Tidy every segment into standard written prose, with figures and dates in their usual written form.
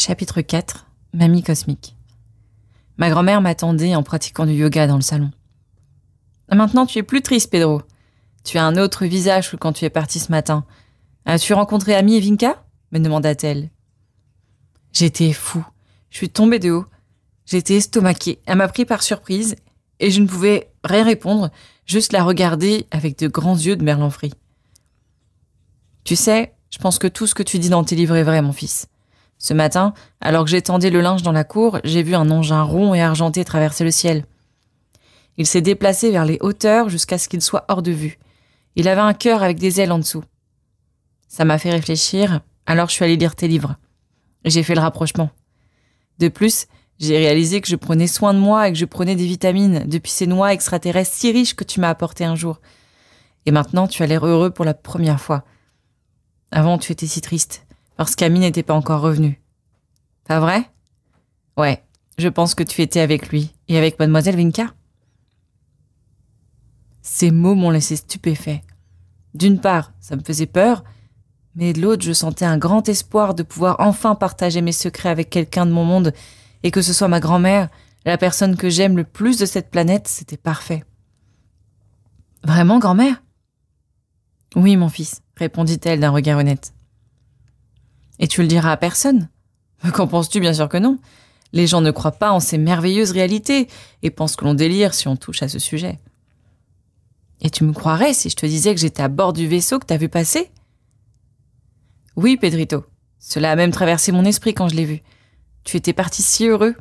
Chapitre 4. Mamie cosmique. Ma grand-mère m'attendait en pratiquant du yoga dans le salon. « Maintenant, tu es plus triste, Pedro. Tu as un autre visage que quand tu es parti ce matin. As-tu rencontré Amy et Vinka ?» me demanda-t-elle. J'étais fou. Je suis tombée de haut. J'étais estomaquée. Elle m'a pris par surprise et je ne pouvais rien répondre, juste la regarder avec de grands yeux de merlan frit. « Tu sais, je pense que tout ce que tu dis dans tes livres est vrai, mon fils. Ce matin, alors que j'étendais le linge dans la cour, j'ai vu un engin rond et argenté traverser le ciel. Il s'est déplacé vers les hauteurs jusqu'à ce qu'il soit hors de vue. Il avait un cœur avec des ailes en dessous. Ça m'a fait réfléchir, alors je suis allée lire tes livres. J'ai fait le rapprochement. De plus, j'ai réalisé que je prenais soin de moi et que je prenais des vitamines depuis ces noix extraterrestres si riches que tu m'as apportées un jour. Et maintenant, tu as l'air heureux pour la première fois. Avant, tu étais si triste, parce qu'Amy n'était pas encore revenue. Pas vrai? Ouais, je pense que tu étais avec lui et avec mademoiselle Vinka. Ces mots m'ont laissé stupéfait. D'une part, ça me faisait peur, mais de l'autre, je sentais un grand espoir de pouvoir enfin partager mes secrets avec quelqu'un de mon monde, et que ce soit ma grand-mère, la personne que j'aime le plus de cette planète, c'était parfait. Vraiment, grand-mère? Oui, mon fils, répondit-elle d'un regard honnête. Et tu le diras à personne? Qu'en penses-tu? Bien sûr que non. Les gens ne croient pas en ces merveilleuses réalités et pensent que l'on délire si on touche à ce sujet. Et tu me croirais si je te disais que j'étais à bord du vaisseau que t'as vu passer? Oui, Pedrito. Cela a même traversé mon esprit quand je l'ai vu. Tu étais parti si heureux.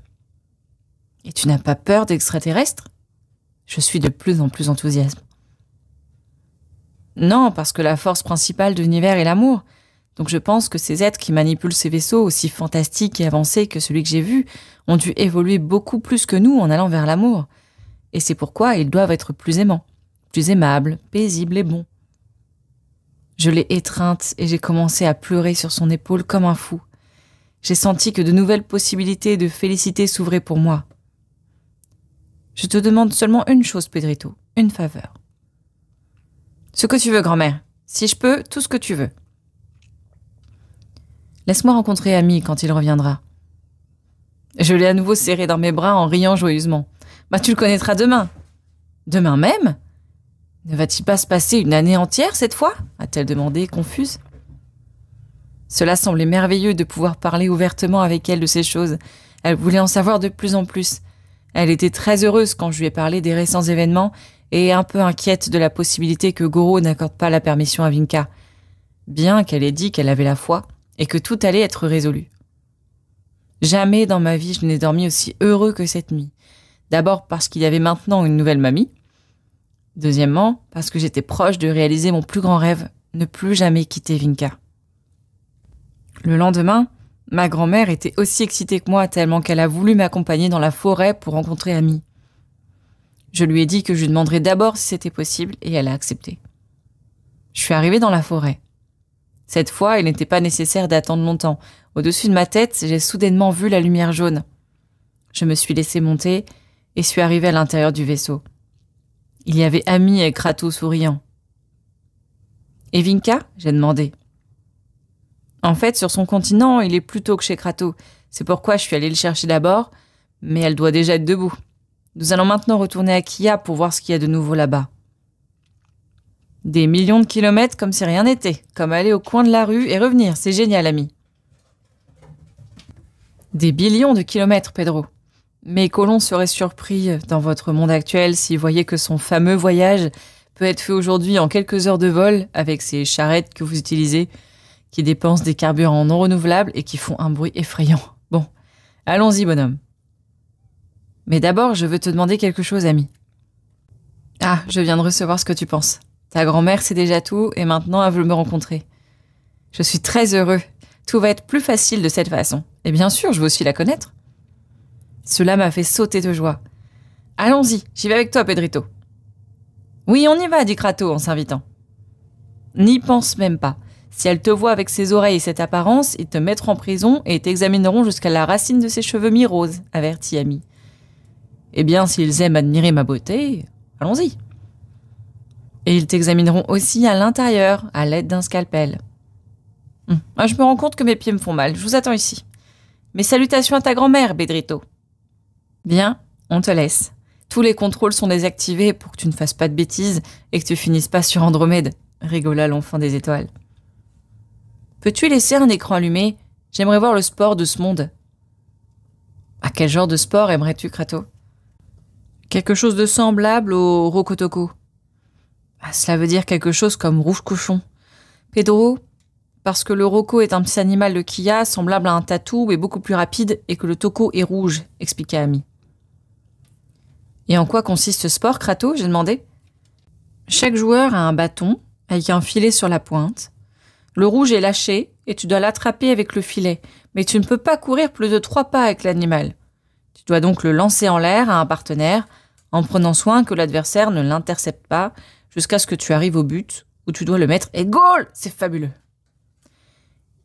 Et tu n'as pas peur d'extraterrestres? Je suis de plus en plus enthousiaste. Non, parce que la force principale de l'univers est l'amour. Donc je pense que ces êtres qui manipulent ces vaisseaux aussi fantastiques et avancés que celui que j'ai vu ont dû évoluer beaucoup plus que nous en allant vers l'amour. Et c'est pourquoi ils doivent être plus aimants, plus aimables, paisibles et bons. Je l'ai étreinte et j'ai commencé à pleurer sur son épaule comme un fou. J'ai senti que de nouvelles possibilités de félicité s'ouvraient pour moi. Je te demande seulement une chose, Pedrito, une faveur. Ce que tu veux, grand-mère. Si je peux, tout ce que tu veux. Laisse-moi rencontrer Amy quand il reviendra. Je l'ai à nouveau serré dans mes bras en riant joyeusement. Bah, tu le connaîtras demain. Demain même? Ne va-t-il pas se passer une année entière cette fois? A-t-elle demandé, confuse. Cela semblait merveilleux de pouvoir parler ouvertement avec elle de ces choses. Elle voulait en savoir de plus en plus. Elle était très heureuse quand je lui ai parlé des récents événements et un peu inquiète de la possibilité que Goro n'accorde pas la permission à Vinka, bien qu'elle ait dit qu'elle avait la foi et que tout allait être résolu. Jamais dans ma vie je n'ai dormi aussi heureux que cette nuit. D'abord parce qu'il y avait maintenant une nouvelle mamie. Deuxièmement, parce que j'étais proche de réaliser mon plus grand rêve, ne plus jamais quitter Vinka. Le lendemain, ma grand-mère était aussi excitée que moi tellement qu'elle a voulu m'accompagner dans la forêt pour rencontrer Amy. Je lui ai dit que je lui demanderais d'abord si c'était possible et elle a accepté. Je suis arrivée dans la forêt. Cette fois, il n'était pas nécessaire d'attendre longtemps. Au-dessus de ma tête, j'ai soudainement vu la lumière jaune. Je me suis laissée monter et suis arrivée à l'intérieur du vaisseau. Il y avait Amy et Kratos souriant. « Et Vinka ?» j'ai demandé. En fait, sur son continent, il est plus tôt que chez Kratos. C'est pourquoi je suis allée le chercher d'abord, mais elle doit déjà être debout. Nous allons maintenant retourner à Kia pour voir ce qu'il y a de nouveau là-bas. Des millions de kilomètres comme si rien n'était, comme aller au coin de la rue et revenir, c'est génial, Amy. Des billions de kilomètres, Pedro. Mes colons seraient surpris dans votre monde actuel s'ils voyaient que son fameux voyage peut être fait aujourd'hui en quelques heures de vol avec ces charrettes que vous utilisez, qui dépensent des carburants non renouvelables et qui font un bruit effrayant. Bon, allons-y, bonhomme. Mais d'abord, je veux te demander quelque chose, Amy. Ah, je viens de recevoir ce que tu penses. Ta grand-mère sait déjà tout et maintenant elle veut me rencontrer. Je suis très heureux. Tout va être plus facile de cette façon. Et bien sûr, je veux aussi la connaître. Cela m'a fait sauter de joie. Allons-y, j'y vais avec toi, Pedrito. Oui, on y va, dit Kratos en s'invitant. N'y pense même pas. Si elle te voit avec ses oreilles et cette apparence, ils te mettront en prison et t'examineront jusqu'à la racine de ses cheveux mi-roses, avertit Amy. Eh bien, s'ils aiment admirer ma beauté, allons-y. Et ils t'examineront aussi à l'intérieur, à l'aide d'un scalpel. Je me rends compte que mes pieds me font mal. Je vous attends ici. Mes salutations à ta grand-mère, Bedrito. Bien, on te laisse. Tous les contrôles sont désactivés pour que tu ne fasses pas de bêtises et que tu finisses pas sur Andromède, rigola l'enfant des étoiles. Peux-tu laisser un écran allumé? J'aimerais voir le sport de ce monde. À quel genre de sport aimerais-tu, Krato? Quelque chose de semblable au Rokotoko. Cela veut dire quelque chose comme rouge cochon. Pedro, parce que le Roko est un petit animal de Kia, semblable à un tatou, mais beaucoup plus rapide, et que le Toko est rouge, expliqua Ami. Et en quoi consiste ce sport, Krato? J'ai demandé. Chaque joueur a un bâton, avec un filet sur la pointe. Le rouge est lâché, et tu dois l'attraper avec le filet, mais tu ne peux pas courir plus de 3 pas avec l'animal. Tu dois donc le lancer en l'air à un partenaire, en prenant soin que l'adversaire ne l'intercepte pas, jusqu'à ce que tu arrives au but, où tu dois le mettre et goal! C'est fabuleux.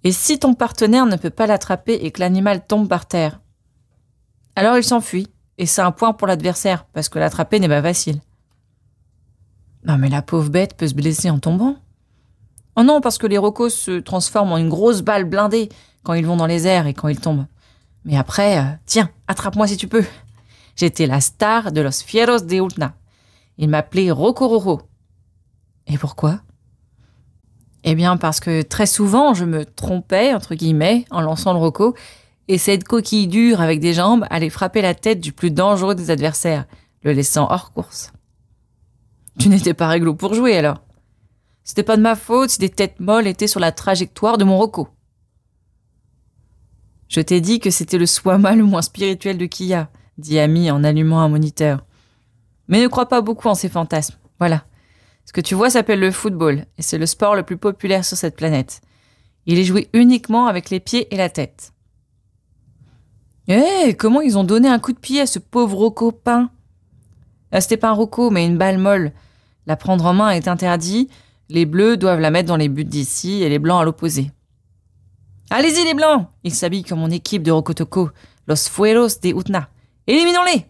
Et si ton partenaire ne peut pas l'attraper et que l'animal tombe par terre, alors il s'enfuit, et c'est un point pour l'adversaire, parce que l'attraper n'est pas facile. Non mais la pauvre bête peut se blesser en tombant. Oh non, parce que les Rokos se transforment en une grosse balle blindée quand ils vont dans les airs et quand ils tombent. Mais après, tiens, attrape-moi si tu peux. J'étais la star de Los Fieros de Utna. Ils m'appelaient Rokororo. Et pourquoi? Eh bien parce que très souvent, je me trompais, entre guillemets, en lançant le Roko, et cette coquille dure avec des jambes allait frapper la tête du plus dangereux des adversaires, le laissant hors course. Tu n'étais pas réglo pour jouer alors. C'était pas de ma faute si des têtes molles étaient sur la trajectoire de mon Roko. Je t'ai dit que c'était le soi-mal le moins spirituel de Kia, dit Ami en allumant un moniteur. Mais ne crois pas beaucoup en ces fantasmes. Voilà. Ce que tu vois s'appelle le football, et c'est le sport le plus populaire sur cette planète. Il est joué uniquement avec les pieds et la tête. Comment ils ont donné un coup de pied à ce pauvre Roko peint? C'était pas un Roko, mais une balle molle. La prendre en main est interdit. Les bleus doivent la mettre dans les buts d'ici et les blancs à l'opposé. Allez-y les blancs! Ils s'habillent comme mon équipe de Rokotoko, Los Fueros de Utna. Éliminons-les!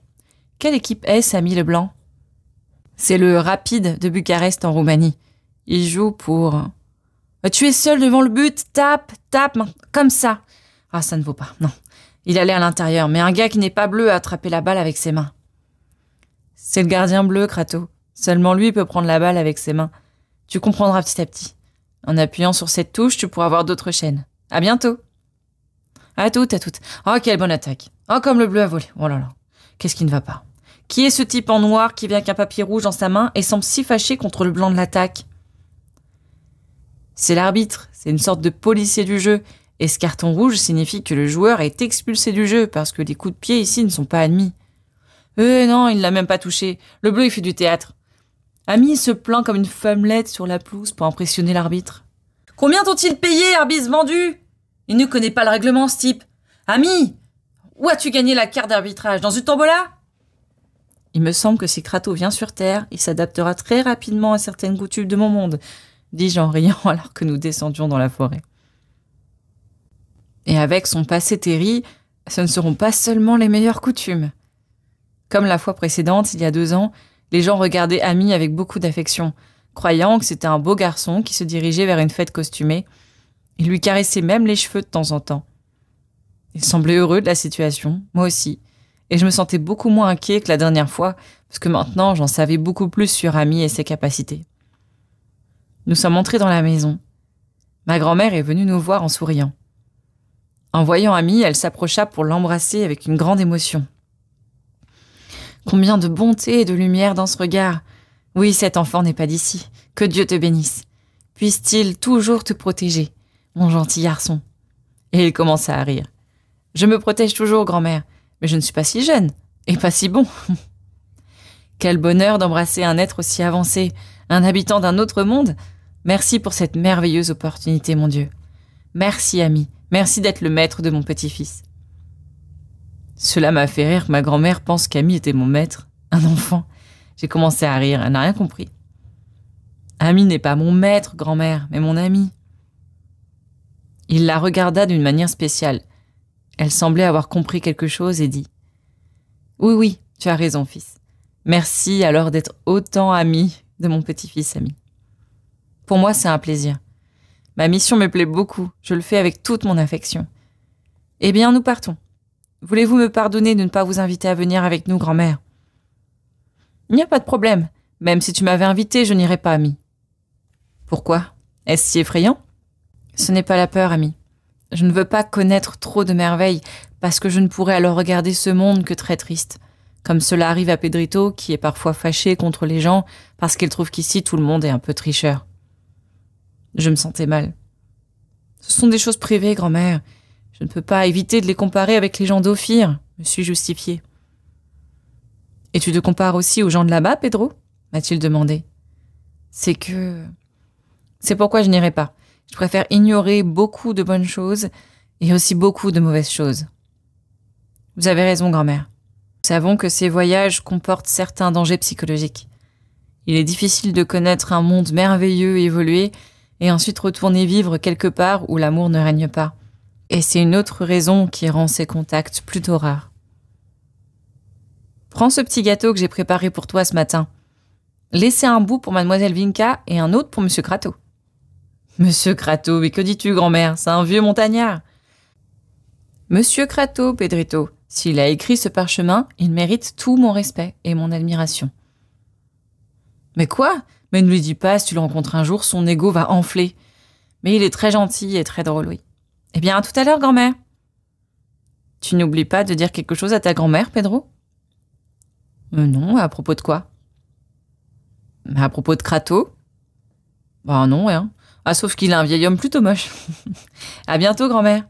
Quelle équipe est Samy le blanc? C'est le Rapide de Bucarest en Roumanie. Il joue pour... Tu es seul devant le but, tape, comme ça. Ah, ça ne vaut pas, non. Il allait à l'intérieur, mais un gars qui n'est pas bleu a attrapé la balle avec ses mains. C'est le gardien bleu, Krato. Seulement lui peut prendre la balle avec ses mains. Tu comprendras petit à petit. En appuyant sur cette touche, tu pourras voir d'autres chaînes. À bientôt. À toutes. Oh, quelle bonne attaque. Oh, comme le bleu a volé. Oh là là. Qu'est-ce qui ne va pas? Qui est ce type en noir qui vient avec un papier rouge dans sa main et semble si fâché contre le blanc de l'attaque? C'est l'arbitre. C'est une sorte de policier du jeu. Et ce carton rouge signifie que le joueur est expulsé du jeu parce que les coups de pied ici ne sont pas admis. Non, il ne l'a même pas touché. Le bleu, il fait du théâtre. Ami se plaint comme une femmelette sur la pelouse pour impressionner l'arbitre. Combien t'ont-ils payé, arbitre vendu? Il ne connaît pas le règlement, ce type. Ami, où as-tu gagné la carte d'arbitrage? Dans une tombola? Il me semble que si Krato vient sur Terre, il s'adaptera très rapidement à certaines coutumes de mon monde, dis-je en riant alors que nous descendions dans la forêt. Et avec son passé terri, ce ne seront pas seulement les meilleures coutumes. Comme la fois précédente, il y a 2 ans, les gens regardaient Ami avec beaucoup d'affection, croyant que c'était un beau garçon qui se dirigeait vers une fête costumée. Ils lui caressaient même les cheveux de temps en temps. Il semblait heureux de la situation, moi aussi, et je me sentais beaucoup moins inquiet que la dernière fois, parce que maintenant j'en savais beaucoup plus sur Ami et ses capacités. Nous sommes entrés dans la maison. Ma grand-mère est venue nous voir en souriant. En voyant Ami, elle s'approcha pour l'embrasser avec une grande émotion. Combien de bonté et de lumière dans ce regard! Oui, cet enfant n'est pas d'ici. Que Dieu te bénisse. Puisse-t-il toujours te protéger, mon gentil garçon. Et il commença à rire. Je me protège toujours, grand-mère, mais je ne suis pas si jeune, et pas si bon. Quel bonheur d'embrasser un être aussi avancé, un habitant d'un autre monde. Merci pour cette merveilleuse opportunité, mon Dieu. Merci, Ami. Merci d'être le maître de mon petit-fils. Cela m'a fait rire que ma grand-mère pense qu'Ami était mon maître, un enfant. J'ai commencé à rire, elle n'a rien compris. Ami n'est pas mon maître, grand-mère, mais mon ami. Il la regarda d'une manière spéciale. Elle semblait avoir compris quelque chose et dit « Oui, tu as raison, fils. Merci alors d'être autant ami de mon petit-fils, Ami. Pour moi, c'est un plaisir. Ma mission me plaît beaucoup, je le fais avec toute mon affection. Eh bien, nous partons. Voulez-vous me pardonner de ne pas vous inviter à venir avec nous, grand-mère? Il n'y a pas de problème. Même si tu m'avais invité, je n'irais pas, ami. Pourquoi? Est-ce si effrayant? Ce n'est pas la peur, ami. Je ne veux pas connaître trop de merveilles, parce que je ne pourrais alors regarder ce monde que très triste. Comme cela arrive à Pedrito, qui est parfois fâché contre les gens, parce qu'il trouve qu'ici tout le monde est un peu tricheur. Je me sentais mal. Ce sont des choses privées, grand-mère. Je ne peux pas éviter de les comparer avec les gens d'Ophir, me suis justifiée. Et tu te compares aussi aux gens de là-bas, Pedro? M'a-t-il demandé. C'est pourquoi je n'irai pas. Je préfère ignorer beaucoup de bonnes choses et aussi beaucoup de mauvaises choses. Vous avez raison, grand-mère. Nous savons que ces voyages comportent certains dangers psychologiques. Il est difficile de connaître un monde merveilleux et évolué et ensuite retourner vivre quelque part où l'amour ne règne pas. Et c'est une autre raison qui rend ces contacts plutôt rares. Prends ce petit gâteau que j'ai préparé pour toi ce matin. Laissez un bout pour mademoiselle Vinca et un autre pour monsieur Crato. Monsieur Crato, mais que dis-tu, grand-mère? C'est un vieux montagnard. Monsieur Crato, Pedrito, s'il a écrit ce parchemin, il mérite tout mon respect et mon admiration. Mais quoi? Mais ne lui dis pas, si tu le rencontres un jour, son ego va enfler. Mais il est très gentil et très drôle, oui. Eh bien, à tout à l'heure, grand-mère. Tu n'oublies pas de dire quelque chose à ta grand-mère, Pedro? Non, à propos de quoi? À propos de Crato? Bah non, rien. Ah, sauf qu'il est un vieil homme plutôt moche. À bientôt, grand-mère.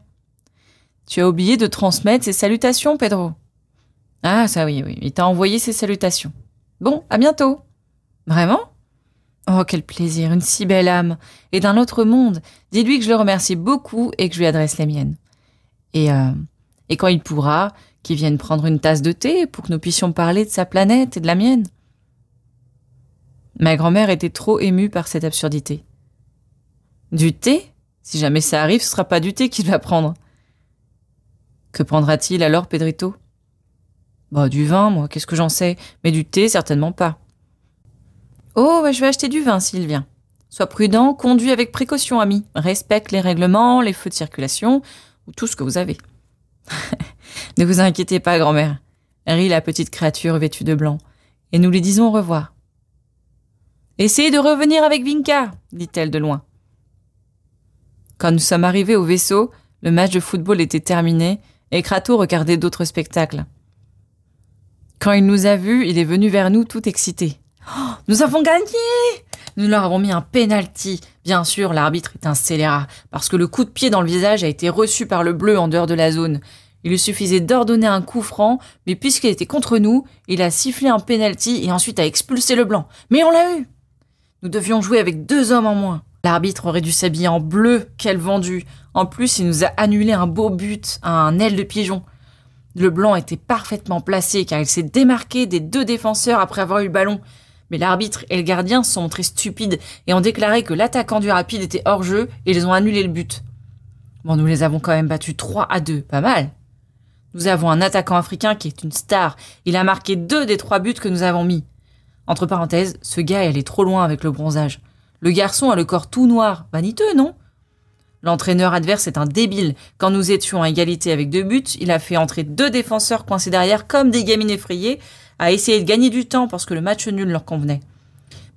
Tu as oublié de transmettre ses salutations, Pedro. Ah, ça oui, il t'a envoyé ses salutations. Bon, à bientôt. Vraiment? Oh, quel plaisir, une si belle âme. Et d'un autre monde. Dis-lui que je le remercie beaucoup et que je lui adresse les miennes. Et quand il pourra, qu'il vienne prendre une tasse de thé pour que nous puissions parler de sa planète et de la mienne. Ma grand-mère était trop émue par cette absurdité. Du thé? Si jamais ça arrive, ce sera pas du thé qu'il va prendre. Que prendra-t-il alors, Pedrito? Bah, du vin, moi, qu'est-ce que j'en sais? Mais du thé, certainement pas. Oh, bah, je vais acheter du vin s'il vient. Sois prudent, conduis avec précaution, ami. Respecte les règlements, les feux de circulation, ou tout ce que vous avez. Ne vous inquiétez pas, grand-mère, rit la petite créature vêtue de blanc, et nous lui disons au revoir. Essayez de revenir avec Vinca, dit-elle de loin. Quand nous sommes arrivés au vaisseau, le match de football était terminé et Crato regardait d'autres spectacles. Quand il nous a vus, il est venu vers nous tout excité. Oh, nous avons gagné! Nous leur avons mis un penalty. Bien sûr, l'arbitre est un scélérat, parce que le coup de pied dans le visage a été reçu par le bleu en dehors de la zone. Il lui suffisait d'ordonner un coup franc, mais puisqu'il était contre nous, il a sifflé un penalty et ensuite a expulsé le blanc. Mais on l'a eu! Nous devions jouer avec 2 hommes en moins. L'arbitre aurait dû s'habiller en bleu, quel vendu. En plus, il nous a annulé un beau but, un aile de pigeon. Le blanc était parfaitement placé car il s'est démarqué des 2 défenseurs après avoir eu le ballon. Mais l'arbitre et le gardien se sont montrés stupides et ont déclaré que l'attaquant du Rapide était hors jeu et ils ont annulé le but. Bon, nous les avons quand même battus 3-2, pas mal. Nous avons un attaquant africain qui est une star. Il a marqué 2 des 3 buts que nous avons mis. Entre parenthèses, ce gars est allé trop loin avec le bronzage. Le garçon a le corps tout noir. Vaniteux, non? L'entraîneur adverse est un débile. Quand nous étions à égalité avec 2 buts, il a fait entrer 2 défenseurs coincés derrière comme des gamines effrayées à essayer de gagner du temps parce que le match nul leur convenait.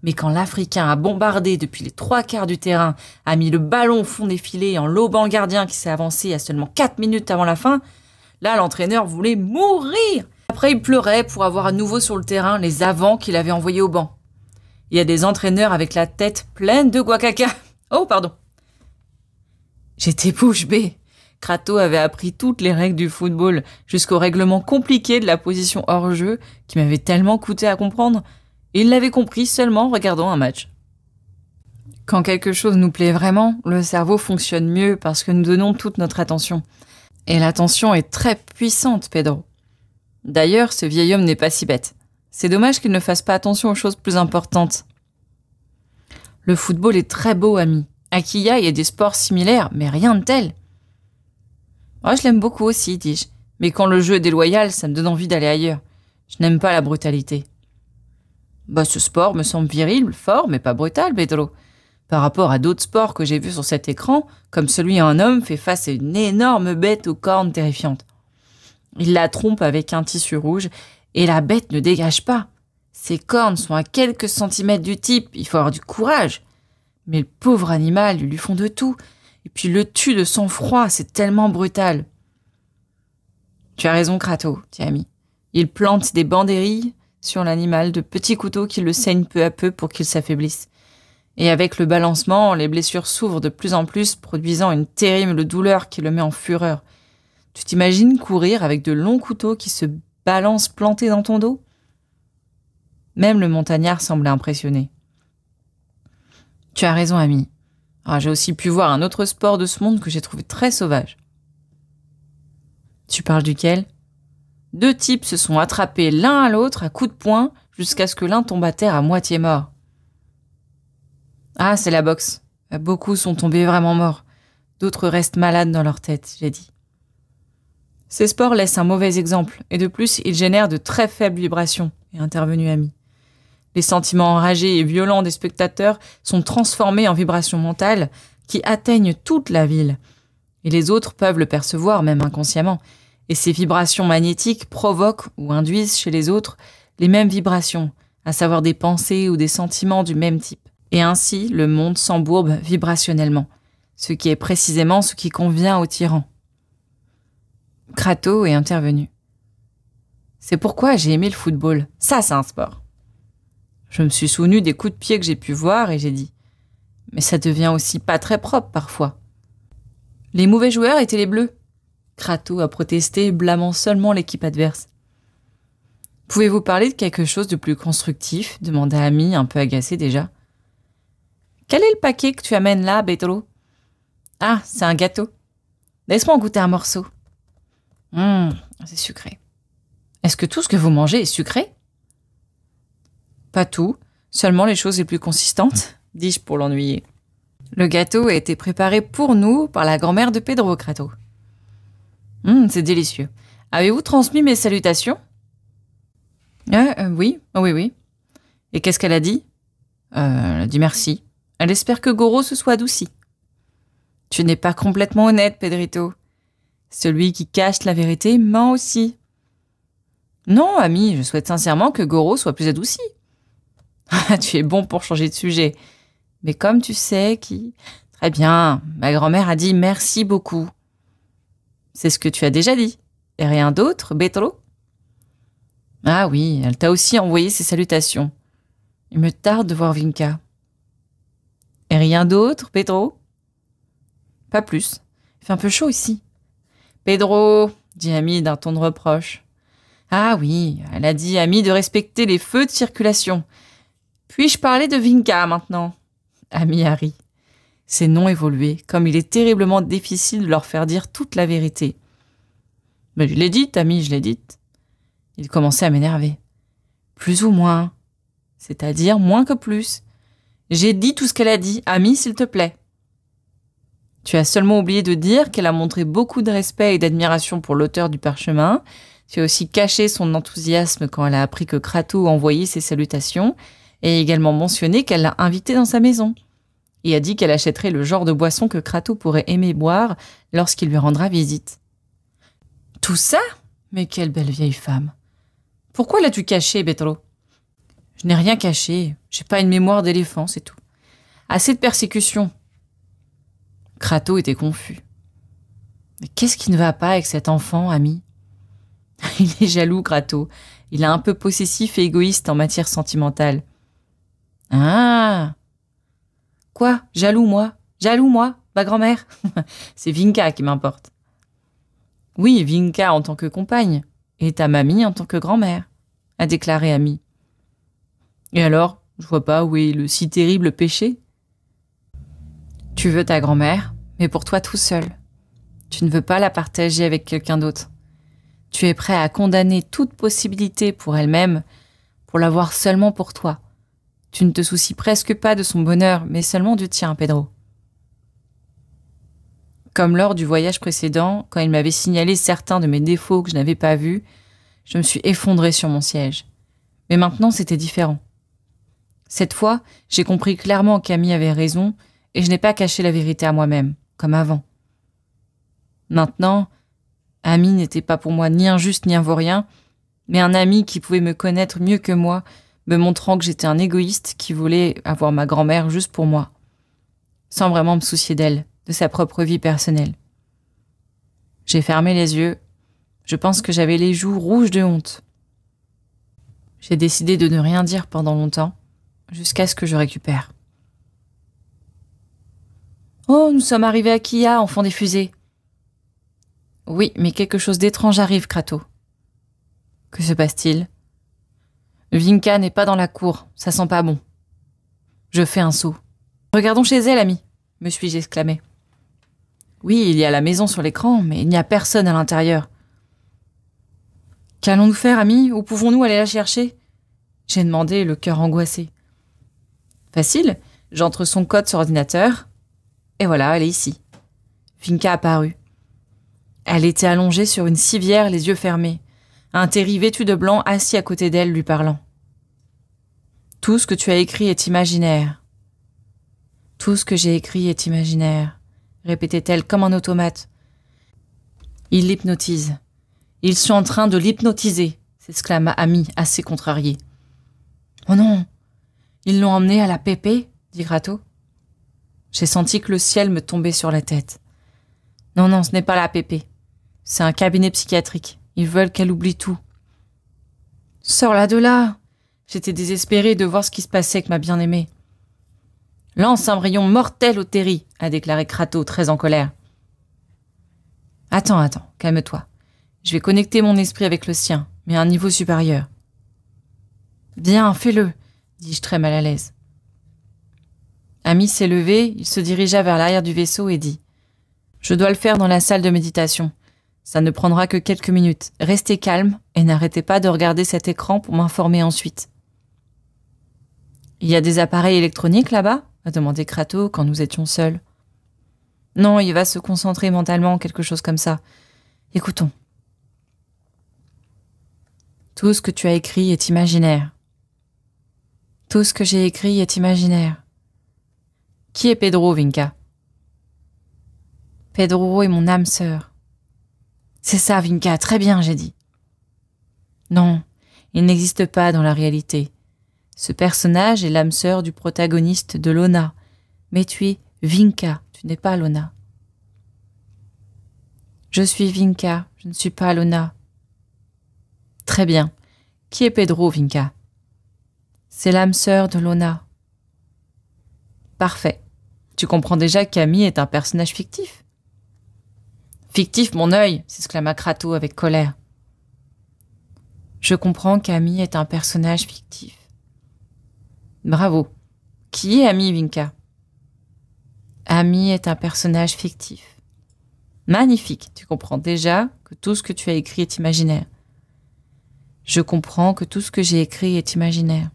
Mais quand l'Africain a bombardé depuis les 3/4 du terrain, a mis le ballon au fond des filets en lobant le gardien qui s'est avancé à seulement 4 minutes avant la fin, là l'entraîneur voulait mourir. Après il pleurait pour avoir à nouveau sur le terrain les avants qu'il avait envoyés au banc. Il y a des entraîneurs avec la tête pleine de guacaca. Oh, pardon. J'étais bouche bée. Crato avait appris toutes les règles du football, jusqu'au règlement compliqué de la position hors-jeu, qui m'avait tellement coûté à comprendre, et il l'avait compris seulement en regardant un match. Quand quelque chose nous plaît vraiment, le cerveau fonctionne mieux parce que nous donnons toute notre attention. Et l'attention est très puissante, Pedro. D'ailleurs, ce vieil homme n'est pas si bête. C'est dommage qu'il ne fasse pas attention aux choses plus importantes. Le football est très beau, ami. À Quilla, il y a des sports similaires, mais rien de tel. Oh, je l'aime beaucoup aussi, dis-je. Mais quand le jeu est déloyal, ça me donne envie d'aller ailleurs. Je n'aime pas la brutalité. Bah, ce sport me semble viril, fort, mais pas brutal, Pedro. Par rapport à d'autres sports que j'ai vus sur cet écran, comme celui où un homme fait face à une énorme bête aux cornes terrifiantes. Il la trompe avec un tissu rouge et la bête ne dégage pas. Ses cornes sont à quelques centimètres du type, il faut avoir du courage. Mais le pauvre animal, ils lui font de tout. Et puis le tue de sang-froid, c'est tellement brutal. Tu as raison, Kratos, dit Amy. Il plante des banderilles sur l'animal, de petits couteaux qui le saignent peu à peu pour qu'il s'affaiblisse. Et avec le balancement, les blessures s'ouvrent de plus en plus, produisant une terrible douleur qui le met en fureur. Tu t'imagines courir avec de longs couteaux qui se balancent plantés dans ton dos? Même le montagnard semblait impressionné. Tu as raison, Amy. J'ai aussi pu voir un autre sport de ce monde que j'ai trouvé très sauvage. Tu parles duquel? 2 types se sont attrapés l'un à l'autre à coups de poing jusqu'à ce que l'un tombe à terre à moitié mort. Ah, c'est la boxe. Beaucoup sont tombés vraiment morts. D'autres restent malades dans leur tête, j'ai dit. Ces sports laissent un mauvais exemple, et de plus, ils génèrent de très faibles vibrations, est intervenu Amy. Les sentiments enragés et violents des spectateurs sont transformés en vibrations mentales qui atteignent toute la ville. Et les autres peuvent le percevoir, même inconsciemment. Et ces vibrations magnétiques provoquent ou induisent chez les autres les mêmes vibrations, à savoir des pensées ou des sentiments du même type. Et ainsi, le monde s'embourbe vibrationnellement, ce qui est précisément ce qui convient aux tyrans. Kratos est intervenu. C'est pourquoi j'ai aimé le football. Ça, c'est un sport. Je me suis souvenu des coups de pied que j'ai pu voir et j'ai dit « Mais ça devient aussi pas très propre parfois. » Les mauvais joueurs étaient les bleus. Kratos a protesté, blâmant seulement l'équipe adverse. « Pouvez-vous parler de quelque chose de plus constructif ?» demanda Amy, un peu agacée déjà. « Quel est le paquet que tu amènes là, Bétolo ?»« Ah, c'est un gâteau. Laisse-moi en goûter un morceau. » C'est sucré. « Est-ce que tout ce que vous mangez est sucré ?» Pas tout, seulement les choses les plus consistantes, dis-je pour l'ennuyer. Le gâteau a été préparé pour nous par la grand-mère de Pedro, Kratos. C'est délicieux. Avez-vous transmis mes salutations? Oui. Et qu'est-ce qu'elle a dit? Elle a dit merci. Elle espère que Goro se soit adouci. Tu n'es pas complètement honnête, Pedrito. Celui qui cache la vérité ment aussi. Non, ami, je souhaite sincèrement que Goro soit plus adouci. Tu es bon pour changer de sujet. Mais comme tu sais qui... Très bien, ma grand-mère a dit merci beaucoup. C'est ce que tu as déjà dit. Et rien d'autre, Bétolo? Ah oui, elle t'a aussi envoyé ses salutations. Il me tarde de voir Vinka. Et rien d'autre, Pedro? Pas plus. Il fait un peu chaud ici. Pedro, dit Amy d'un ton de reproche. Ah oui, elle a dit Amy de respecter les feux de circulation. Puis-je parler de Vinka maintenant? Amy a ri. Ces noms évoluaient, comme il est terriblement difficile de leur faire dire toute la vérité. Mais je l'ai dite, Amy, je l'ai dite. Il commençait à m'énerver. Plus ou moins. C'est-à-dire moins que plus. J'ai dit tout ce qu'elle a dit. Amy, s'il te plaît. Tu as seulement oublié de dire qu'elle a montré beaucoup de respect et d'admiration pour l'auteur du parchemin. Tu as aussi caché son enthousiasme quand elle a appris que Kratos envoyait ses salutations et également mentionné qu'elle l'a invité dans sa maison. Et a dit qu'elle achèterait le genre de boisson que Kratos pourrait aimer boire lorsqu'il lui rendra visite. Tout ça? Mais quelle belle vieille femme. Pourquoi l'as-tu caché, Bétolo? Je n'ai rien caché. J'ai pas une mémoire d'éléphant, c'est tout. Assez de persécutions. Kratos était confus. Mais qu'est-ce qui ne va pas avec cet enfant, Amy? Il est jaloux, Kratos. Il est un peu possessif et égoïste en matière sentimentale. Ah! Quoi? Jaloux, moi? Jaloux, moi? Ma grand-mère? C'est Vinka qui m'importe. Oui, Vinka en tant que compagne, et ta mamie en tant que grand-mère, a déclaré Amy. Et alors, je vois pas où est le si terrible péché. Tu veux ta grand-mère, mais pour toi tout seul. Tu ne veux pas la partager avec quelqu'un d'autre. Tu es prêt à condamner toute possibilité pour elle-même, pour l'avoir seulement pour toi. Tu ne te soucies presque pas de son bonheur, mais seulement du tien, Pedro. Comme lors du voyage précédent, quand il m'avait signalé certains de mes défauts que je n'avais pas vus, je me suis effondrée sur mon siège. Mais maintenant, c'était différent. Cette fois, j'ai compris clairement qu'Amy avait raison et je n'ai pas caché la vérité à moi-même, comme avant. Maintenant, Amy n'était pas pour moi ni injuste ni un vaurien, mais un ami qui pouvait me connaître mieux que moi, me montrant que j'étais un égoïste qui voulait avoir ma grand-mère juste pour moi, sans vraiment me soucier d'elle, de sa propre vie personnelle. J'ai fermé les yeux. Je pense que j'avais les joues rouges de honte. J'ai décidé de ne rien dire pendant longtemps, jusqu'à ce que je récupère. « Oh, nous sommes arrivés à Kia, enfant des fusées. »« Oui, mais quelque chose d'étrange arrive, Kratos. »« Que se passe-t-il ?»« Vinka n'est pas dans la cour, ça sent pas bon. » Je fais un saut. « Regardons chez elle, ami, » me suis-je exclamé. « Oui, il y a la maison sur l'écran, mais il n'y a personne à l'intérieur. »« Qu'allons-nous faire, ami? Où pouvons-nous aller la chercher ?» J'ai demandé, le cœur angoissé. « Facile, j'entre son code sur ordinateur. Et voilà, elle est ici. » Vinka apparut. Elle était allongée sur une civière, les yeux fermés. Un Terry vêtu de blanc assis à côté d'elle, lui parlant. « Tout ce que tu as écrit est imaginaire. »« Tout ce que j'ai écrit est imaginaire. » répétait-elle comme un automate. « Il l'hypnotise. Ils sont en train de l'hypnotiser, » s'exclama Amy, assez contrariée. « Oh non, ils l'ont emmené à la pépé, » dit Kratos. J'ai senti que le ciel me tombait sur la tête. « Non, ce n'est pas la pépé. C'est un cabinet psychiatrique. Ils veulent qu'elle oublie tout. »« Sors-la de là !» J'étais désespérée de voir ce qui se passait avec ma bien-aimée. « Lance un rayon mortel au Terry !» a déclaré Kratos, très en colère. « Attends, calme-toi. Je vais connecter mon esprit avec le sien, mais à un niveau supérieur. »« Bien, fais-le !» dis-je très mal à l'aise. Amy s'est levé, il se dirigea vers l'arrière du vaisseau et dit « Je dois le faire dans la salle de méditation. Ça ne prendra que quelques minutes. Restez calme et n'arrêtez pas de regarder cet écran pour m'informer ensuite. »« Il y a des appareils électroniques là-bas ?» a demandé Kratos quand nous étions seuls. « Non, il va se concentrer mentalement, quelque chose comme ça. Écoutons. »« Tout ce que tu as écrit est imaginaire. Tout ce que j'ai écrit est imaginaire. Qui est Pedro, Vinka ? Pedro est mon âme sœur. C'est ça, Vinka, très bien, j'ai dit. Non, il n'existe pas dans la réalité. Ce personnage est l'âme sœur du protagoniste de Lona. Mais tu es Vinka, tu n'es pas Lona. Je suis Vinka, je ne suis pas Lona. Très bien. Qui est Pedro, Vinka ? C'est l'âme sœur de Lona. Parfait. Tu comprends déjà qu'Amy est un personnage fictif. Fictif, mon œil, s'exclama Kratos avec colère. Je comprends qu'Amy est un personnage fictif. Bravo. Qui est Amy, Vinka ? Amy est un personnage fictif. Magnifique, tu comprends déjà que tout ce que tu as écrit est imaginaire. Je comprends que tout ce que j'ai écrit est imaginaire.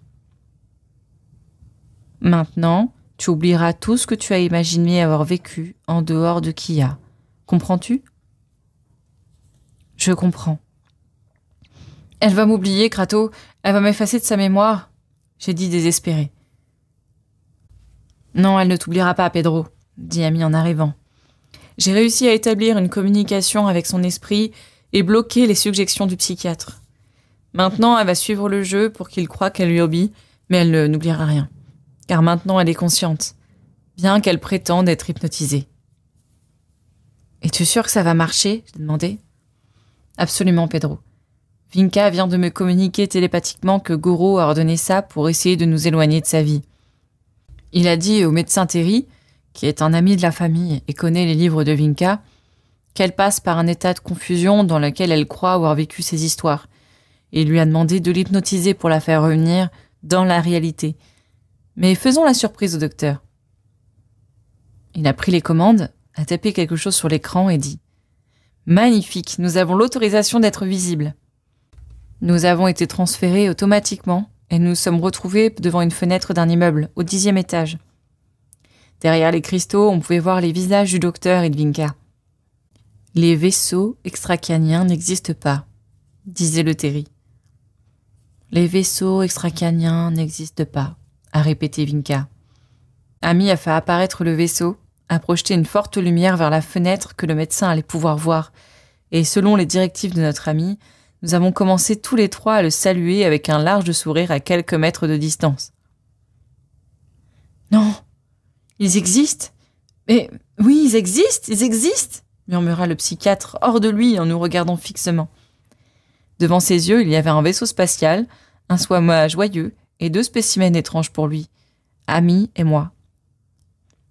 Maintenant, tu oublieras tout ce que tu as imaginé avoir vécu en dehors de Kia. Comprends-tu ? Je comprends. Elle va m'oublier, Kratos. Elle va m'effacer de sa mémoire. J'ai dit désespéré. Non, elle ne t'oubliera pas, Pedro, dit Amy en arrivant. J'ai réussi à établir une communication avec son esprit et bloquer les suggestions du psychiatre. Maintenant, elle va suivre le jeu pour qu'il croie qu'elle lui obéit, mais elle n'oubliera rien. Car maintenant, elle est consciente, bien qu'elle prétende être hypnotisée. « Es-tu sûr que ça va marcher ?» j'ai demandé. « Absolument, Pedro. Vinka vient de me communiquer télépathiquement que Goro a ordonné ça pour essayer de nous éloigner de sa vie. Il a dit au médecin Terry, qui est un ami de la famille et connaît les livres de Vinka, qu'elle passe par un état de confusion dans lequel elle croit avoir vécu ses histoires, et il lui a demandé de l'hypnotiser pour la faire revenir dans la réalité. Mais faisons la surprise au docteur. Il a pris les commandes, a tapé quelque chose sur l'écran et dit « Magnifique, nous avons l'autorisation d'être visibles. » Nous avons été transférés automatiquement et nous nous sommes retrouvés devant une fenêtre d'un immeuble au 10e étage. Derrière les cristaux, on pouvait voir les visages du docteur et de Vinka. « Les vaisseaux extracrâniens n'existent pas, » disait le Terry. « Les vaisseaux extracrâniens n'existent pas, » a répété Vinka. Ami a fait apparaître le vaisseau, a projeté une forte lumière vers la fenêtre que le médecin allait pouvoir voir, et selon les directives de notre ami, nous avons commencé tous les trois à le saluer avec un large sourire à quelques mètres de distance. « Non, ils existent. Mais oui, ils existent !» murmura le psychiatre hors de lui en nous regardant fixement. Devant ses yeux, il y avait un vaisseau spatial, un soi-moi joyeux et 2 spécimens étranges pour lui, Ami et moi.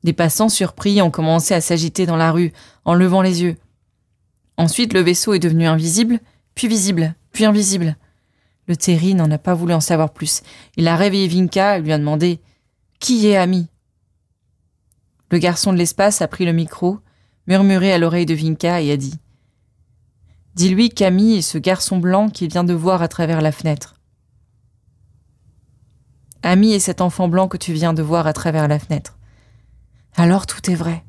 Des passants surpris ont commencé à s'agiter dans la rue en levant les yeux. Ensuite, le vaisseau est devenu invisible, puis visible, puis invisible. Le Terry n'en a pas voulu en savoir plus. Il a réveillé Vinka et lui a demandé « Qui est Ami ?» Le garçon de l'espace a pris le micro, murmuré à l'oreille de Vinka et a dit « Dis-lui qu'Ami est ce garçon blanc qu'il vient de voir à travers la fenêtre. » Ami est cet enfant blanc que tu viens de voir à travers la fenêtre. Alors tout est vrai.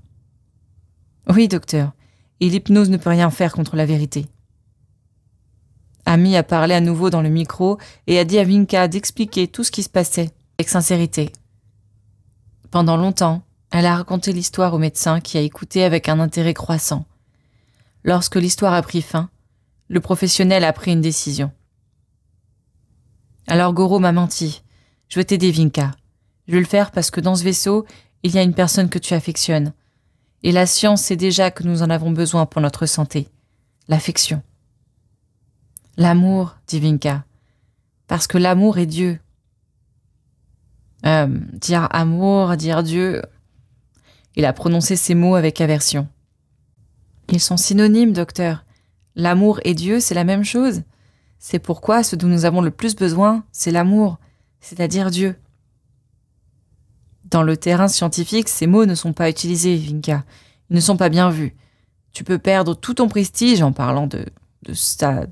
Oui, docteur, et l'hypnose ne peut rien faire contre la vérité. Ami a parlé à nouveau dans le micro et a dit à Vinka d'expliquer tout ce qui se passait avec sincérité. Pendant longtemps, elle a raconté l'histoire au médecin qui a écouté avec un intérêt croissant. Lorsque l'histoire a pris fin, le professionnel a pris une décision. Alors Goro m'a menti. Je veux t'aider, Vinka. Je veux le faire parce que dans ce vaisseau, il y a une personne que tu affectionnes. Et la science sait déjà que nous en avons besoin pour notre santé. L'affection. L'amour, dit Vinka. Parce que l'amour est Dieu. Dire amour, dire Dieu... Il a prononcé ces mots avec aversion. Ils sont synonymes, docteur. L'amour et Dieu, c'est la même chose. C'est pourquoi ce dont nous avons le plus besoin, c'est l'amour, c'est-à-dire Dieu. Dans le terrain scientifique, ces mots ne sont pas utilisés, Vinka. Ils ne sont pas bien vus. Tu peux perdre tout ton prestige en parlant de ça.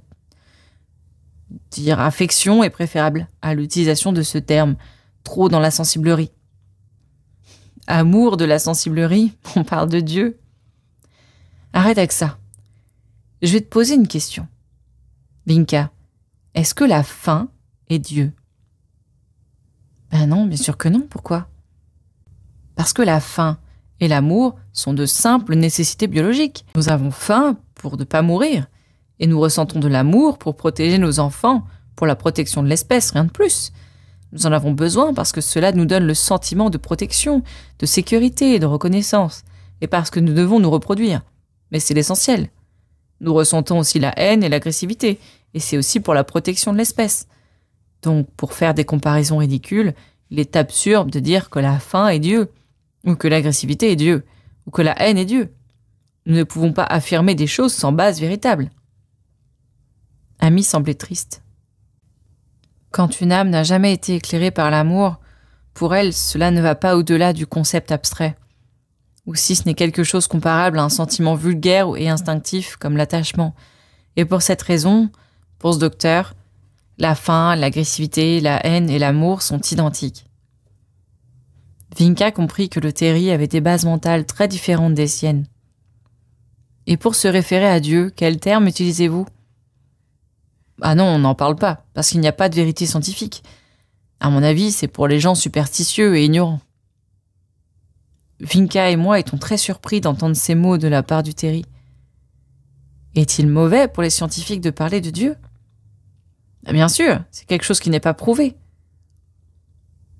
Dire affection est préférable à l'utilisation de ce terme, trop dans la sensiblerie. Amour de la sensiblerie, on parle de Dieu. Arrête avec ça. Je vais te poser une question. Vinka, est-ce que la faim est Dieu? Ben non, bien sûr que non, pourquoi? Parce que la faim et l'amour sont de simples nécessités biologiques. Nous avons faim pour ne pas mourir, et nous ressentons de l'amour pour protéger nos enfants, pour la protection de l'espèce, rien de plus. Nous en avons besoin parce que cela nous donne le sentiment de protection, de sécurité et de reconnaissance, et parce que nous devons nous reproduire. Mais c'est l'essentiel. Nous ressentons aussi la haine et l'agressivité, et c'est aussi pour la protection de l'espèce. Donc, pour faire des comparaisons ridicules, il est absurde de dire que la faim est Dieu, ou que l'agressivité est Dieu, ou que la haine est Dieu. Nous ne pouvons pas affirmer des choses sans base véritable. Ami semblait triste. Quand une âme n'a jamais été éclairée par l'amour, pour elle, cela ne va pas au-delà du concept abstrait. Ou si ce n'est quelque chose comparable à un sentiment vulgaire et instinctif comme l'attachement. Et pour cette raison, pour ce docteur, la faim, l'agressivité, la haine et l'amour sont identiques. Vinka comprit que le Terry avait des bases mentales très différentes des siennes. Et pour se référer à Dieu, quel terme utilisez-vous ? Ah non, on n'en parle pas, parce qu'il n'y a pas de vérité scientifique. À mon avis, c'est pour les gens superstitieux et ignorants. Vinka et moi étions très surpris d'entendre ces mots de la part du Terry. Est-il mauvais pour les scientifiques de parler de Dieu ? Bien sûr, c'est quelque chose qui n'est pas prouvé.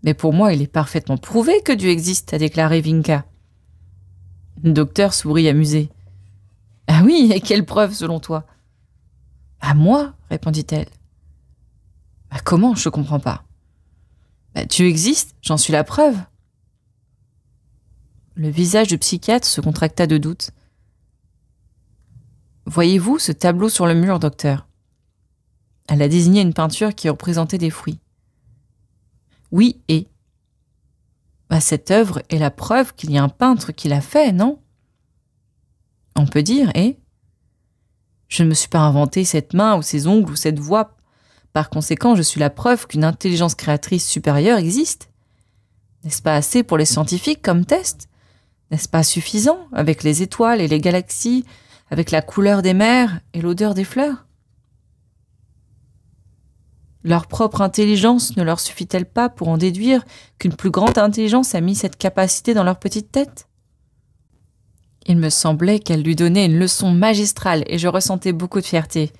Mais pour moi, il est parfaitement prouvé que Dieu existe, a déclaré Vinka. Le docteur sourit amusé. Ah oui, et quelle preuve selon toi ? À moi, répondit-elle. Comment, je comprends pas. Tu existes, j'en suis la preuve. Le visage du psychiatre se contracta de doute. Voyez-vous ce tableau sur le mur, docteur ? Elle a désigné une peinture qui représentait des fruits. Oui, et cette œuvre est la preuve qu'il y a un peintre qui l'a fait, non ? On peut dire, et je ne me suis pas inventé cette main ou ces ongles ou cette voix. Par conséquent, je suis la preuve qu'une intelligence créatrice supérieure existe. N'est-ce pas assez pour les scientifiques comme test ? N'est-ce pas suffisant avec les étoiles et les galaxies, avec la couleur des mers et l'odeur des fleurs ? Leur propre intelligence ne leur suffit-elle pas pour en déduire qu'une plus grande intelligence a mis cette capacité dans leur petite tête? Il me semblait qu'elle lui donnait une leçon magistrale et je ressentais beaucoup de fierté.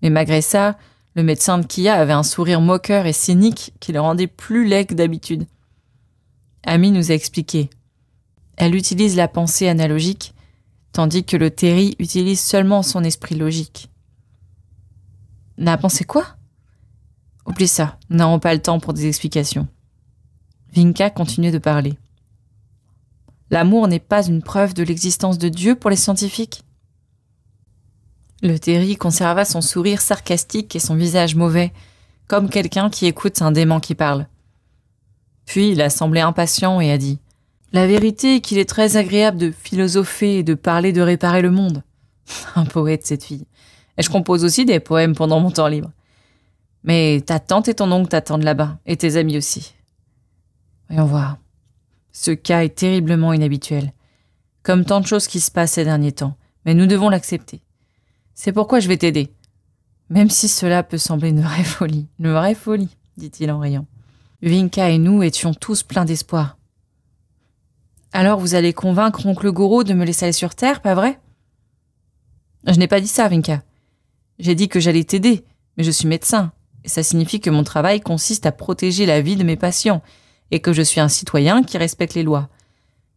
Mais malgré ça, le médecin de Kia avait un sourire moqueur et cynique qui le rendait plus laid que d'habitude. Amy nous a expliqué. Elle utilise la pensée analogique, tandis que le Terry utilise seulement son esprit logique. La pensée quoi? Oublie ça, nous n'avons pas le temps pour des explications. Vinka continuait de parler. L'amour n'est pas une preuve de l'existence de Dieu pour les scientifiques. Le Terry conserva son sourire sarcastique et son visage mauvais, comme quelqu'un qui écoute un dément qui parle. Puis il a semblé impatient et a dit « La vérité est qu'il est très agréable de philosopher et de parler de réparer le monde. » Un poète, cette fille. Et je compose aussi des poèmes pendant mon temps libre. Mais ta tante et ton oncle t'attendent là-bas, et tes amis aussi. Voyons voir. Ce cas est terriblement inhabituel, comme tant de choses qui se passent ces derniers temps, mais nous devons l'accepter. C'est pourquoi je vais t'aider. Même si cela peut sembler une vraie folie, dit-il en riant. Vinka et nous étions tous pleins d'espoir. Alors vous allez convaincre oncle Goro de me laisser aller sur Terre, pas vrai? Je n'ai pas dit ça, Vinka. J'ai dit que j'allais t'aider, mais je suis médecin. Et ça signifie que mon travail consiste à protéger la vie de mes patients et que je suis un citoyen qui respecte les lois.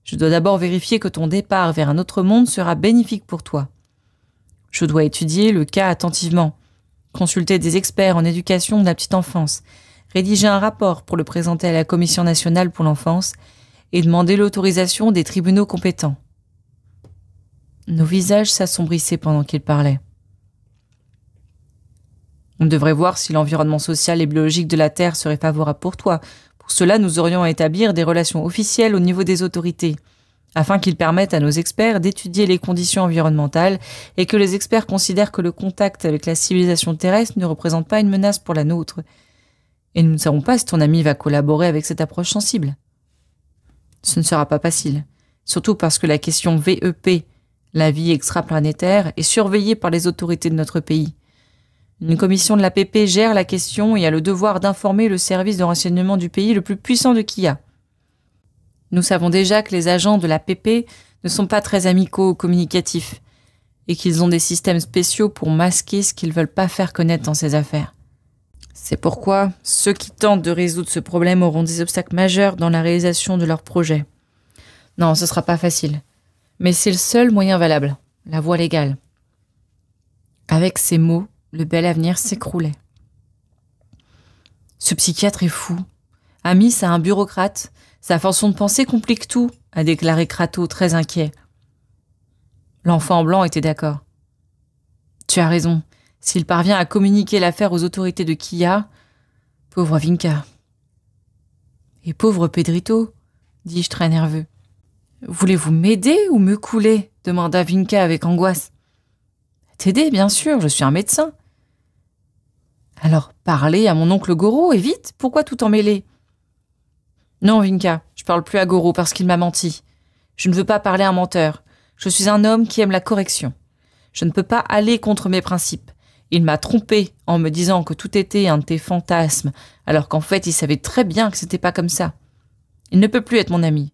Je dois d'abord vérifier que ton départ vers un autre monde sera bénéfique pour toi. Je dois étudier le cas attentivement, consulter des experts en éducation de la petite enfance, rédiger un rapport pour le présenter à la Commission nationale pour l'enfance et demander l'autorisation des tribunaux compétents. Nos visages s'assombrissaient pendant qu'il parlait. On devrait voir si l'environnement social et biologique de la Terre serait favorable pour toi. Pour cela, nous aurions à établir des relations officielles au niveau des autorités, afin qu'ils permettent à nos experts d'étudier les conditions environnementales et que les experts considèrent que le contact avec la civilisation terrestre ne représente pas une menace pour la nôtre. Et nous ne savons pas si ton ami va collaborer avec cette approche sensible. Ce ne sera pas facile, surtout parce que la question VEP, la vie extraplanétaire, est surveillée par les autorités de notre pays. Une commission de la PP gère la question et a le devoir d'informer le service de renseignement du pays le plus puissant de Kia. Nous savons déjà que les agents de la PP ne sont pas très amicaux ou communicatifs et qu'ils ont des systèmes spéciaux pour masquer ce qu'ils ne veulent pas faire connaître dans ces affaires. C'est pourquoi ceux qui tentent de résoudre ce problème auront des obstacles majeurs dans la réalisation de leur projet. Non, ce ne sera pas facile. Mais c'est le seul moyen valable, la voie légale. Avec ces mots, le bel avenir s'écroulait. Ce psychiatre est fou. Amy, c'est un bureaucrate. Sa façon de penser complique tout, a déclaré Krato, très inquiet. L'enfant blanc était d'accord. Tu as raison. S'il parvient à communiquer l'affaire aux autorités de Kia, pauvre Vinka. Et pauvre Pedrito, dis-je très nerveux. Voulez-vous m'aider ou me couler? Demanda Vinka avec angoisse. T'aider, bien sûr, je suis un médecin. Alors parlez à mon oncle Goro, et vite, pourquoi tout emmêler? Non, Vinka, je parle plus à Goro parce qu'il m'a menti. Je ne veux pas parler à un menteur. Je suis un homme qui aime la correction. Je ne peux pas aller contre mes principes. Il m'a trompé en me disant que tout était un de tes fantasmes, alors qu'en fait il savait très bien que c'était pas comme ça. Il ne peut plus être mon ami.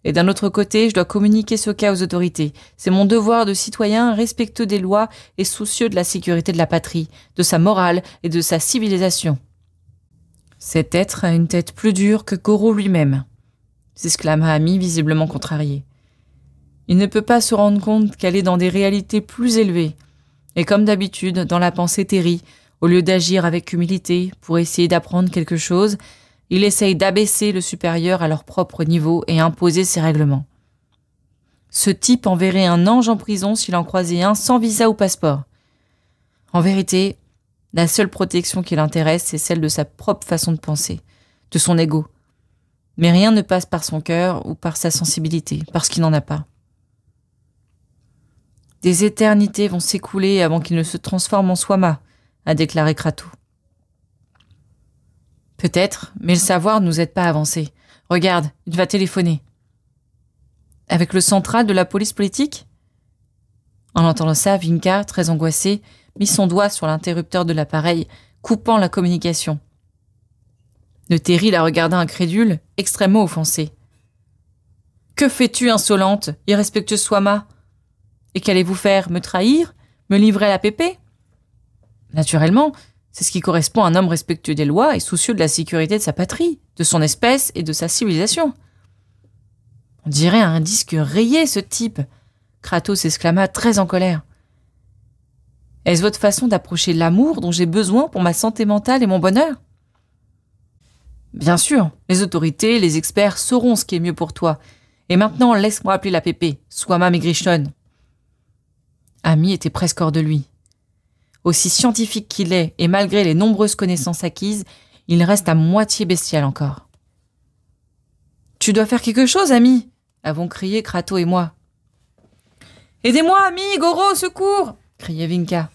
Et d'un autre côté, je dois communiquer ce cas aux autorités. C'est mon devoir de citoyen respectueux des lois et soucieux de la sécurité de la patrie, de sa morale et de sa civilisation. Cet être a une tête plus dure que Goro lui-même, s'exclama Amy, visiblement contrariée. Il ne peut pas se rendre compte qu'elle est dans des réalités plus élevées, et comme d'habitude, dans la pensée Terry, au lieu d'agir avec humilité pour essayer d'apprendre quelque chose, il essaye d'abaisser le supérieur à leur propre niveau et imposer ses règlements. Ce type enverrait un ange en prison s'il en croisait un sans visa ou passeport. En vérité, la seule protection qui l'intéresse, c'est celle de sa propre façon de penser, de son ego. Mais rien ne passe par son cœur ou par sa sensibilité, parce qu'il n'en a pas. Des éternités vont s'écouler avant qu'il ne se transforme en Swama, a déclaré Krato. Peut-être, mais le savoir ne nous aide pas à avancer. Regarde, il va téléphoner. Avec le central de la police politique? En entendant ça, Vinka, très angoissé, mit son doigt sur l'interrupteur de l'appareil, coupant la communication. Le Terry la regarda incrédule, extrêmement offensé. « Que fais-tu, insolente, irrespectueuse Swama? Et qu'allez-vous faire, me trahir? Me livrer à la pépé ?» Naturellement, c'est ce qui correspond à un homme respectueux des lois et soucieux de la sécurité de sa patrie, de son espèce et de sa civilisation. « On dirait un disque rayé, ce type !» Kratos s'exclama très en colère. « Est-ce votre façon d'approcher l'amour dont j'ai besoin pour ma santé mentale et mon bonheur? » Bien sûr, les autorités, les experts sauront ce qui est mieux pour toi. Et maintenant, laisse-moi appeler la pépé, Swama Maigrichonne. Ami était presque hors de lui. Aussi scientifique qu'il est, et malgré les nombreuses connaissances acquises, il reste à moitié bestial encore. « Tu dois faire quelque chose, ami !» avons crié Kratos et moi. « Aidez-moi, ami, Goro, au secours !» criait Vinka.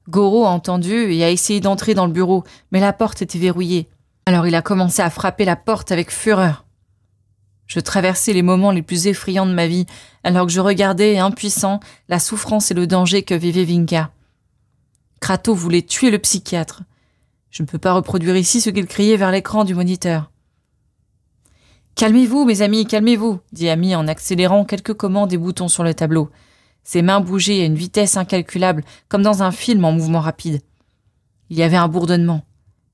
Goro a entendu et a essayé d'entrer dans le bureau, mais la porte était verrouillée. Alors il a commencé à frapper la porte avec fureur. Je traversais les moments les plus effrayants de ma vie, alors que je regardais, impuissant, la souffrance et le danger que vivait Vinka. Kratos voulait tuer le psychiatre. Je ne peux pas reproduire ici ce qu'il criait vers l'écran du moniteur. « Calmez-vous, mes amis, calmez-vous » dit Ami en accélérant quelques commandes et boutons sur le tableau. Ses mains bougeaient à une vitesse incalculable, comme dans un film en mouvement rapide. Il y avait un bourdonnement.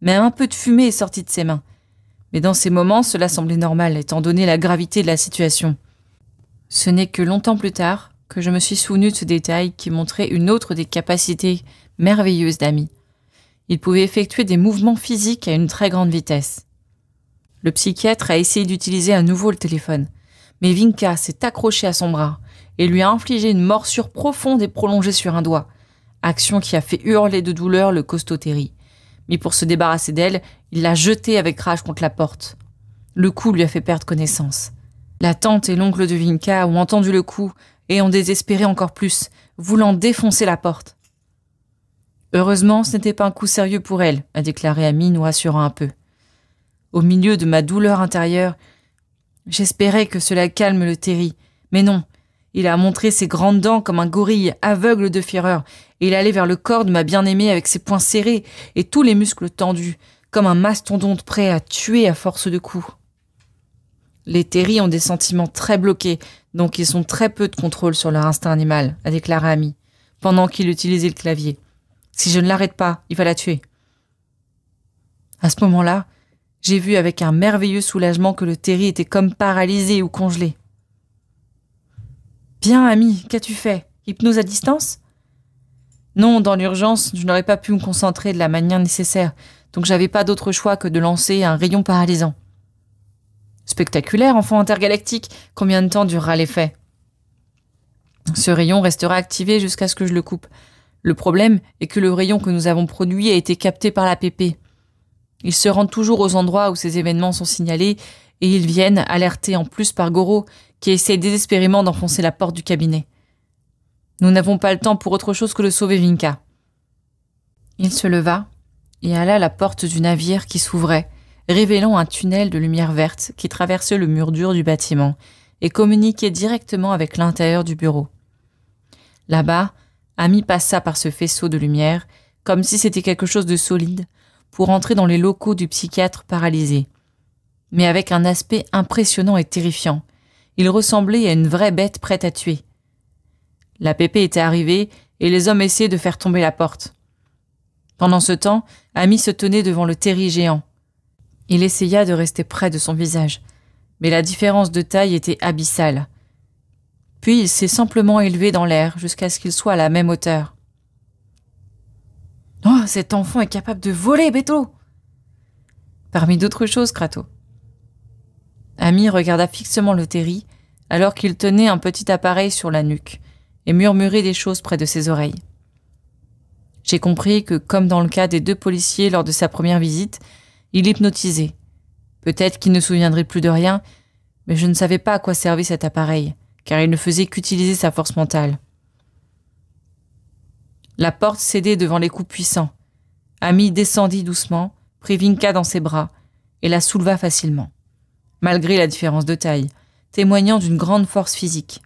Même un peu de fumée est sortie de ses mains. Mais dans ces moments, cela semblait normal, étant donné la gravité de la situation. Ce n'est que longtemps plus tard que je me suis souvenu de ce détail qui montrait une autre des capacités merveilleuses d'Ami. Il pouvait effectuer des mouvements physiques à une très grande vitesse. Le psychiatre a essayé d'utiliser à nouveau le téléphone, mais Vinka s'est accroché à son bras et lui a infligé une morsure profonde et prolongée sur un doigt, action qui a fait hurler de douleur le costaud Terry. Mais pour se débarrasser d'elle, il l'a jetée avec rage contre la porte. Le coup lui a fait perdre connaissance. La tante et l'oncle de Vinka ont entendu le coup et ont désespéré encore plus, voulant défoncer la porte. Heureusement, ce n'était pas un coup sérieux pour elle, a déclaré Ami, nous rassurant un peu. Au milieu de ma douleur intérieure, j'espérais que cela calme le Terry, mais non. Il a montré ses grandes dents comme un gorille aveugle de fureur, et il allait vers le corps de ma bien-aimée avec ses poings serrés et tous les muscles tendus, comme un mastodonte prêt à tuer à force de coups. Les Terry ont des sentiments très bloqués, donc ils ont très peu de contrôle sur leur instinct animal, a déclaré Ami, pendant qu'il utilisait le clavier. Si je ne l'arrête pas, il va la tuer. À ce moment-là, j'ai vu avec un merveilleux soulagement que le Terry était comme paralysé ou congelé. « Bien, Ami, qu'as-tu fait? Hypnose à distance ?» Non, dans l'urgence, je n'aurais pas pu me concentrer de la manière nécessaire, donc j'avais pas d'autre choix que de lancer un rayon paralysant. Spectaculaire, enfant intergalactique, combien de temps durera l'effet? Ce rayon restera activé jusqu'à ce que je le coupe. Le problème est que le rayon que nous avons produit a été capté par la pépé. Ils se rendent toujours aux endroits où ces événements sont signalés et ils viennent, alertés en plus par Goro, qui essaie désespérément d'enfoncer la porte du cabinet. Nous n'avons pas le temps pour autre chose que de sauver Vinka. Il se leva et alla à la porte du navire qui s'ouvrait, révélant un tunnel de lumière verte qui traversait le mur dur du bâtiment et communiquait directement avec l'intérieur du bureau. Là-bas, Ami passa par ce faisceau de lumière, comme si c'était quelque chose de solide, pour entrer dans les locaux du psychiatre paralysé. Mais avec un aspect impressionnant et terrifiant. Il ressemblait à une vraie bête prête à tuer. La pépé était arrivée et les hommes essayaient de faire tomber la porte. Pendant ce temps, Ami se tenait devant le Terry géant. Il essaya de rester près de son visage, mais la différence de taille était abyssale. Puis il s'est simplement élevé dans l'air jusqu'à ce qu'il soit à la même hauteur. « Oh, cet enfant est capable de voler, Beto !» Parmi d'autres choses, Kratos. Ami regarda fixement le Terry alors qu'il tenait un petit appareil sur la nuque et murmurait des choses près de ses oreilles. J'ai compris que, comme dans le cas des 2 policiers lors de sa première visite, il hypnotisait. Peut-être qu'il ne se souviendrait plus de rien, mais je ne savais pas à quoi servait cet appareil, car il ne faisait qu'utiliser sa force mentale. La porte cédait devant les coups puissants. Ami descendit doucement, prit Vinka dans ses bras et la souleva facilement, malgré la différence de taille, témoignant d'une grande force physique.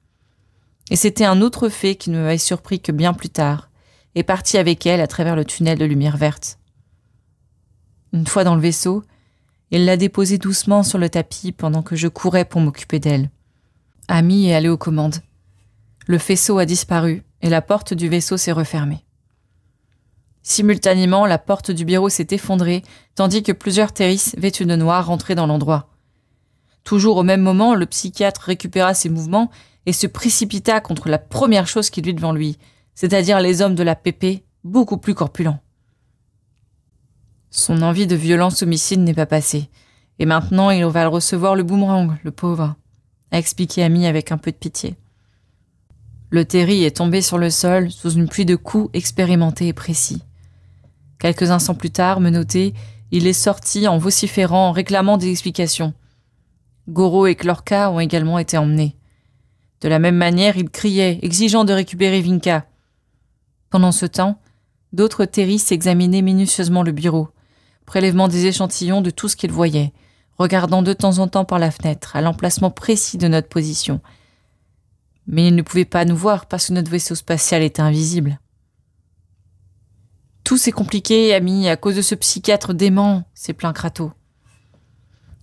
Et c'était un autre fait qui ne m'avait surpris que bien plus tard, et parti avec elle à travers le tunnel de lumière verte. Une fois dans le vaisseau, il l'a déposée doucement sur le tapis pendant que je courais pour m'occuper d'elle. Amy est allée aux commandes. Le faisceau a disparu et la porte du vaisseau s'est refermée. Simultanément, la porte du bureau s'est effondrée, tandis que plusieurs terrisses vêtues de noir rentraient dans l'endroit. Toujours au même moment, le psychiatre récupéra ses mouvements et se précipita contre la première chose qui lui devant lui, c'est-à-dire les hommes de la PP, beaucoup plus corpulents. Son envie de violence homicide n'est pas passée, et maintenant il va recevoir le boomerang, le pauvre, a expliqué Amy avec un peu de pitié. Le Terry est tombé sur le sol sous une pluie de coups expérimentés et précis. Quelques instants plus tard, menotté, il est sorti en vociférant, en réclamant des explications. Goro et Chlorka ont également été emmenés. De la même manière, il criait, exigeant de récupérer Vinka. Pendant ce temps, d'autres terristes examinaient minutieusement le bureau, prélèvement des échantillons de tout ce qu'ils voyaient, regardant de temps en temps par la fenêtre, à l'emplacement précis de notre position. Mais ils ne pouvaient pas nous voir parce que notre vaisseau spatial était invisible. Tout s'est compliqué, Amy, à cause de ce psychiatre dément, s'est plaint Kratos.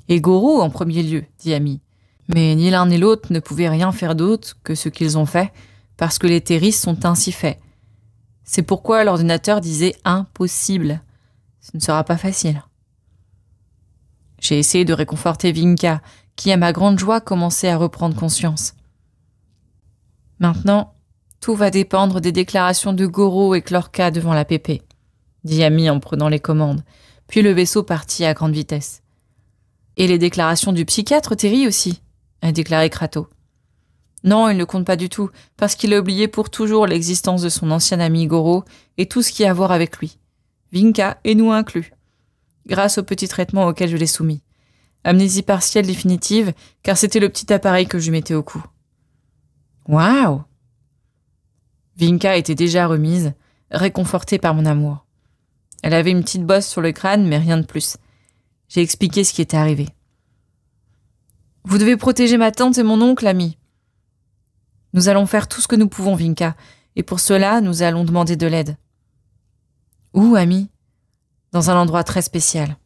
Et Goro en premier lieu, dit Amy. Mais ni l'un ni l'autre ne pouvaient rien faire d'autre que ce qu'ils ont fait, parce que les terristes sont ainsi faits. C'est pourquoi l'ordinateur disait « impossible ». Ce ne sera pas facile. J'ai essayé de réconforter Vinka, qui, à ma grande joie, commençait à reprendre conscience. Maintenant, tout va dépendre des déclarations de Goro et Chlorka devant la PP, dit Amy en prenant les commandes, puis le vaisseau partit à grande vitesse. Et les déclarations du psychiatre Terry aussi, a déclaré Kratos. Non, il ne compte pas du tout, parce qu'il a oublié pour toujours l'existence de son ancien ami Goro et tout ce qui a à voir avec lui. Vinka et nous inclus. Grâce au petit traitement auquel je l'ai soumis. Amnésie partielle définitive, car c'était le petit appareil que je mettais au cou. Waouh! Vinka était déjà remise, réconfortée par mon amour. Elle avait une petite bosse sur le crâne, mais rien de plus. J'ai expliqué ce qui était arrivé. Vous devez protéger ma tante et mon oncle, Amy. Nous allons faire tout ce que nous pouvons, Vinka, et pour cela, nous allons demander de l'aide. Où, Amy? Dans un endroit très spécial.